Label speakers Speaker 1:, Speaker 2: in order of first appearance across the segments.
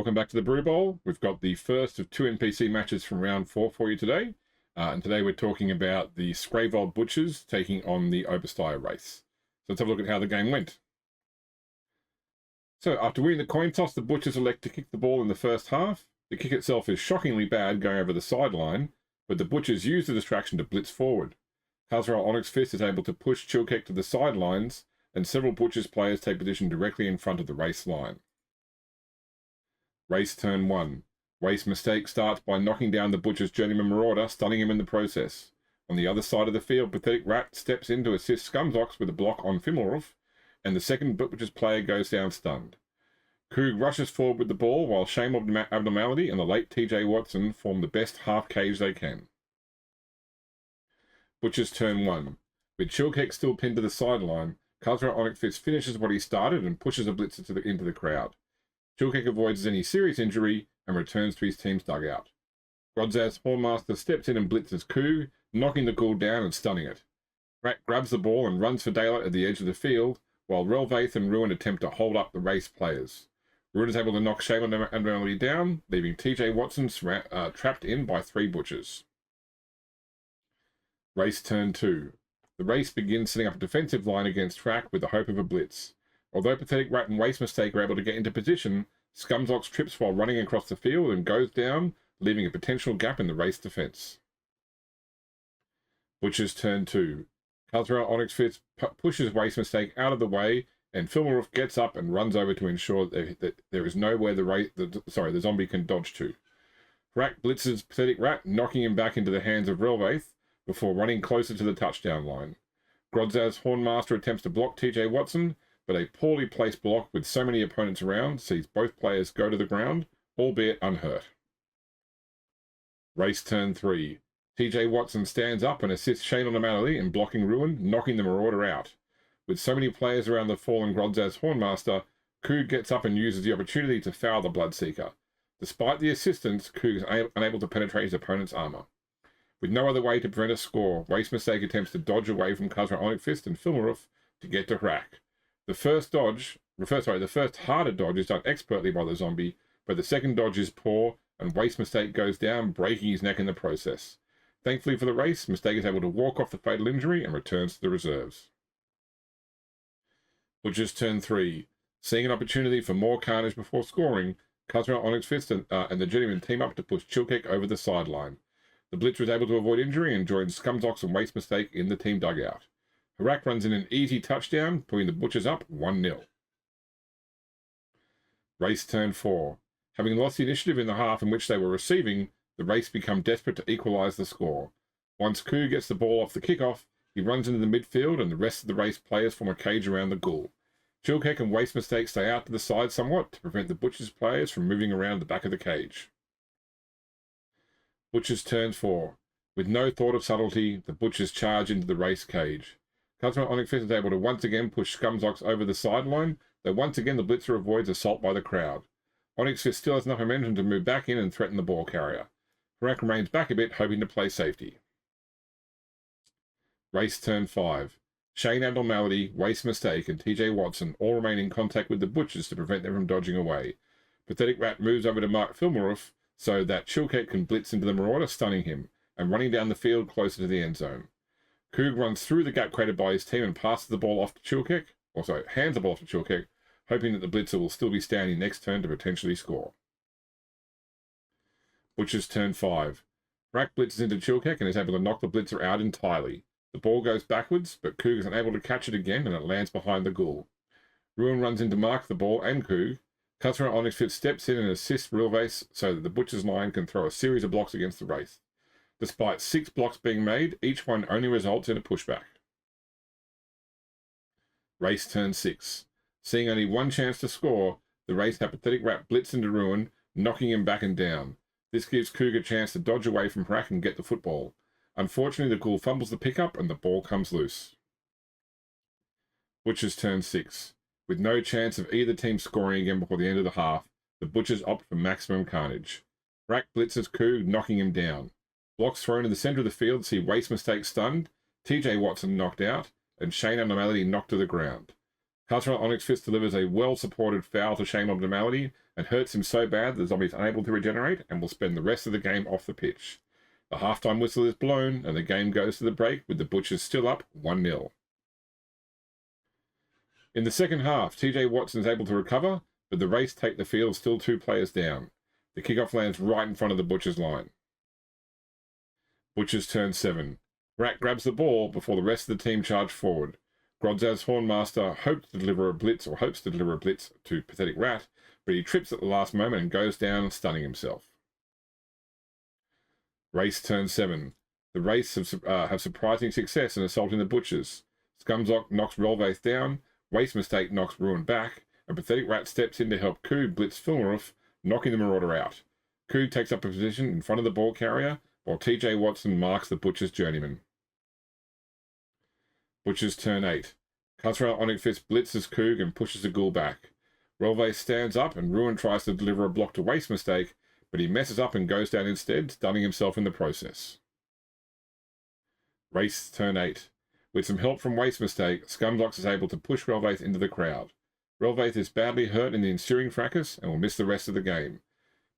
Speaker 1: Welcome back to the Brew Bowl. We've got the first of two NPC matches from round 4 for you today. And today we're talking about the Skraevold Butchers taking on the Oberstyre Wraiths. So let's have a look at how the game went. So after winning the coin toss, the Butchers elect to kick the ball in the first half. The kick itself is shockingly bad, going over the sideline, but the Butchers use the distraction to blitz forward. Khorne Onyx Fist is able to push Chilkek to the sidelines, and several Butchers players take position directly in front of the race line. Race turn 1. Waste Mistake starts by knocking down the Butcher's Journeyman Marauder, stunning him in the process. On the other side of the field, Pathetic Rat steps in to assist Scumzox with a block on Fimmelroof, and the second Butcher's player goes down stunned. Koog rushes forward with the ball, while Shambling Abnormality and the late TJ Watson form the best half cage they can. Butcher's turn 1. With Chilkek still pinned to the sideline, Khorne Onyx Fist finishes what he started and pushes a blitzer into the crowd. Chilkek avoids any serious injury and returns to his team's dugout. Grodzaz's Hornmaster steps in and blitzes Koog, knocking the ghoul down and stunning it. Rat grabs the ball and runs for daylight at the edge of the field, while Relvaith and Ruin attempt to hold up the race players. Ruin is able to knock Shambling Undead down, leaving TJ Watson trapped in by 3 Butchers. Race turn 2. The race begins setting up a defensive line against Track with the hope of a blitz. Although Pathetic Rat and Waste Mistake are able to get into position, Scumzox trips while running across the field and goes down, leaving a potential gap in the race defense. Butcher's turn 2. Khorne Onyx Fist pushes Waste Mistake out of the way, and Fimmelroof gets up and runs over to ensure that there is nowhere the zombie can dodge to. Rack blitzes Pathetic Rat, knocking him back into the hands of Relvaith before running closer to the touchdown line. Grodzaz's Hornmaster attempts to block TJ Watson, but a poorly placed block with so many opponents around sees both players go to the ground, albeit unhurt. Race turn 3. TJ Watson stands up and assists Shambling Undead in blocking Ruin, knocking the Marauder out. With so many players around the fallen Grodzaz's Hornmaster, Koog gets up and uses the opportunity to foul the Bloodseeker. Despite the assistance, Koog is unable to penetrate his opponent's armor. With no other way to prevent a score, Waste Mistake attempts to dodge away from Khorne Onyx Fist and Fimmelroof to get to Rack. The first harder dodge is done expertly by the zombie, but the second dodge is poor, and Waste Mistake goes down, breaking his neck in the process. Thankfully for the race, Mistake is able to walk off the fatal injury and returns to the reserves. Butcher's turn 3. Seeing an opportunity for more carnage before scoring, Khorne Onyx Fist and the Journeyman team up to push Chilkek over the sideline. The Blitzer is able to avoid injury and joins Scumzox and Waste Mistake in the team dugout. Harak runs in an easy touchdown, putting the Butchers up 1-0. Race turn 4. Having lost the initiative in the half in which they were receiving, the race become desperate to equalise the score. Once Koog gets the ball off the kickoff, he runs into the midfield and the rest of the race players form a cage around the ghoul. Chilkek and Waste Mistake stay out to the side somewhat to prevent the Butchers players from moving around the back of the cage. Butchers turn 4. With no thought of subtlety, the Butchers charge into the race cage. Khorne Onyx Fist is able to once again push Scumzox over the sideline, though once again the Blitzer avoids assault by the crowd. Onyx Fist still has enough momentum to move back in and threaten the ball carrier. Harak remains back a bit, hoping to play safety. Race turn 5. Shane Abnormality, Waste Mistake, and TJ Watson all remain in contact with the Butchers to prevent them from dodging away. Pathetic Rat moves over to mark Fimmelroof so that Chilkek can blitz into the Marauder, stunning him, and running down the field closer to the end zone. Koog runs through the gap created by his team and passes the ball off to Chilkek, hands the ball off to Chilkek, hoping that the Blitzer will still be standing next turn to potentially score. Butcher's turn 5. Rack blitzes into Chilkek and is able to knock the Blitzer out entirely. The ball goes backwards, but Koog is unable to catch it again and it lands behind the ghoul. Ruin runs in to mark the ball and Koog. Khorne Onyx Fist steps in and assists Relvaith so that the Butcher's line can throw a series of blocks against the Wraith. Despite 6 blocks being made, each one only results in a pushback. Race turn 6. Seeing only one chance to score, the Wraith have Pathetic Rat blitz into Ruin, knocking him back and down. This gives Koog a chance to dodge away from Harak and get the football. Unfortunately, the ghoul fumbles the pickup and the ball comes loose. Butcher's turn 6. With no chance of either team scoring again before the end of the half, the Butchers opt for maximum carnage. Harak blitzes Koog, knocking him down. Blocks thrown in the centre of the field see Waste Mistake stunned, TJ Watson knocked out, and Shane Abnormality knocked to the ground. Khorne Onyx Fist delivers a well-supported foul to Shambling Undead and hurts him so bad that the zombie is unable to regenerate and will spend the rest of the game off the pitch. The halftime whistle is blown and the game goes to the break with the Butchers still up 1-0. In the second half, TJ Watson is able to recover, but the Wraiths take the field still 2 players down. The kickoff lands right in front of the Butchers line. Butchers turn 7. Rat grabs the ball before the rest of the team charge forward. Grodzaz's Hornmaster hopes to deliver a blitz to Pathetic Rat, but he trips at the last moment and goes down, stunning himself. Wraiths turn 7. The Wraiths have surprising success in assaulting the Butchers. Scumzock knocks Rollvaith down, Waste Mistake knocks Ruin back, and Pathetic Rat steps in to help Coog blitz Filmaroof, knocking the Marauder out. Coog takes up a position in front of the ball carrier, while TJ Watson marks the Butchers journeyman. Butchers turn 8. Khorne Onyx Fist blitzes Coog and pushes the Ghoul back. Rollvaith stands up and Ruin tries to deliver a block to Waste Mistake, but he messes up and goes down instead, stunning himself in the process. Wraiths turn 8. With some help from Waste Mistake, Scumzox is able to push Rollvaith into the crowd. Rollvaith is badly hurt in the ensuing fracas and will miss the rest of the game.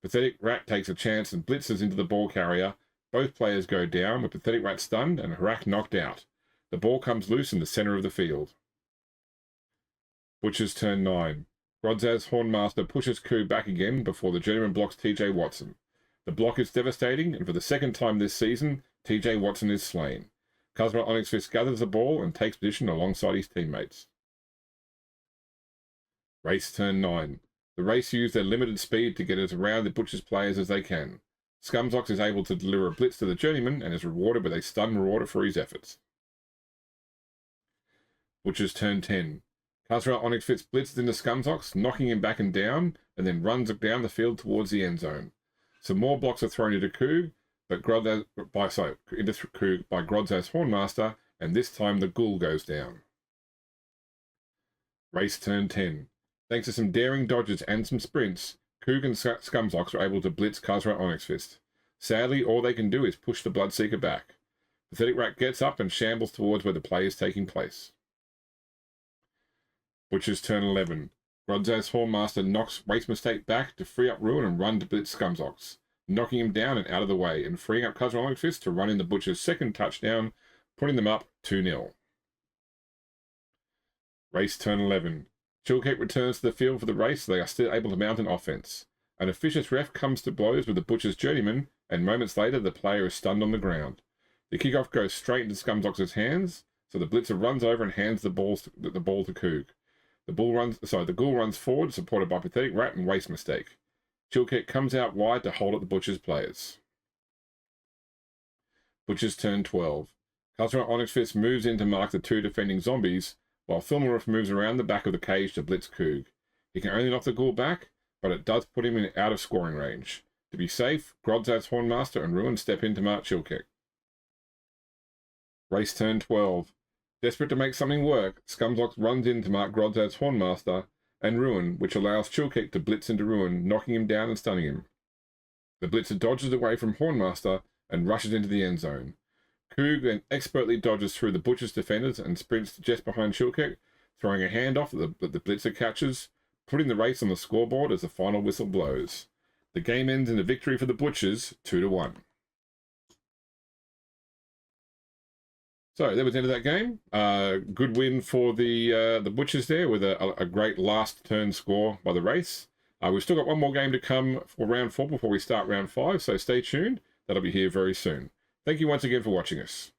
Speaker 1: Pathetic Rat takes a chance and blitzes into the ball carrier. Both players go down, with Pathetic Rat stunned and Harak knocked out. The ball comes loose in the center of the field. Butchers turn 9. Grodzaz's Hornmaster pushes Coog back again before the journeyman blocks TJ Watson. The block is devastating, and for the second time this season, TJ Watson is slain. Khorne Onyx Fist gathers the ball and takes position alongside his teammates. Wraiths turn 9. The Wraiths use their limited speed to get as around the Butchers players as they can. Scumzox is able to deliver a blitz to the journeyman and is rewarded with a stun Marauder for his efforts. Butchers turn 10. Khorne Onyx Fist blitzes into Scumzox, knocking him back and down, and then runs down the field towards the end zone. Some more blocks are thrown into Coog, by Grodzaz's Hornmaster, and this time the Ghoul goes down. Race turn 10. Thanks to some daring dodges and some sprints, Coog and Scumzox are able to blitz Khorne Onyx Fist. Sadly, all they can do is push the Bloodseeker back. Pathetic Rat gets up and shambles towards where the play is taking place. Butchers turn 11. Grodzaz's Hornmaster knocks Waste Mistake back to free up Ruin and run to blitz Scumzox, knocking him down and out of the way, and freeing up Khorne Onyx Fist to run in the Butchers' second touchdown, putting them up 2-0. Race turn 11. Chillcake returns to the field for the race, so they are still able to mount an offense. An officious ref comes to blows with the Butchers' journeyman, and moments later the player is stunned on the ground. The kickoff goes straight into Scumzox's hands, so the blitzer runs over and hands the ball to Coog. The Ghoul runs forward, supported by Pathetic Rat and Waste Mistake. Chillcake comes out wide to hold up the Butchers players. Butchers turn 12. Khorne Onyx Fist moves in to mark the 2 defending zombies, while Filmaroof moves around the back of the cage to blitz Coog. He can only knock the Ghoul back, but it does put him out of scoring range. To be safe, Grodzaz's Hornmaster and Ruin step in to mark Chillcake. Race turn 12. Desperate to make something work, Scumzox runs in to mark Grodzaz's Hornmaster and Ruin, which allows Chillcake to blitz into Ruin, knocking him down and stunning him. The blitzer dodges away from Hornmaster and rushes into the end zone. Coog then expertly dodges through the Butchers defenders and sprints just behind Chillcake, throwing a handoff that the blitzer catches, putting the race on the scoreboard as the final whistle blows. The game ends in a victory for the Butchers, 2-1. So that was the end of that game. Good win for the Butchers there with a great last turn score by the Wraiths. We've still got one more game to come for round 4 before we start round 5, so stay tuned. That'll be here very soon. Thank you once again for watching us.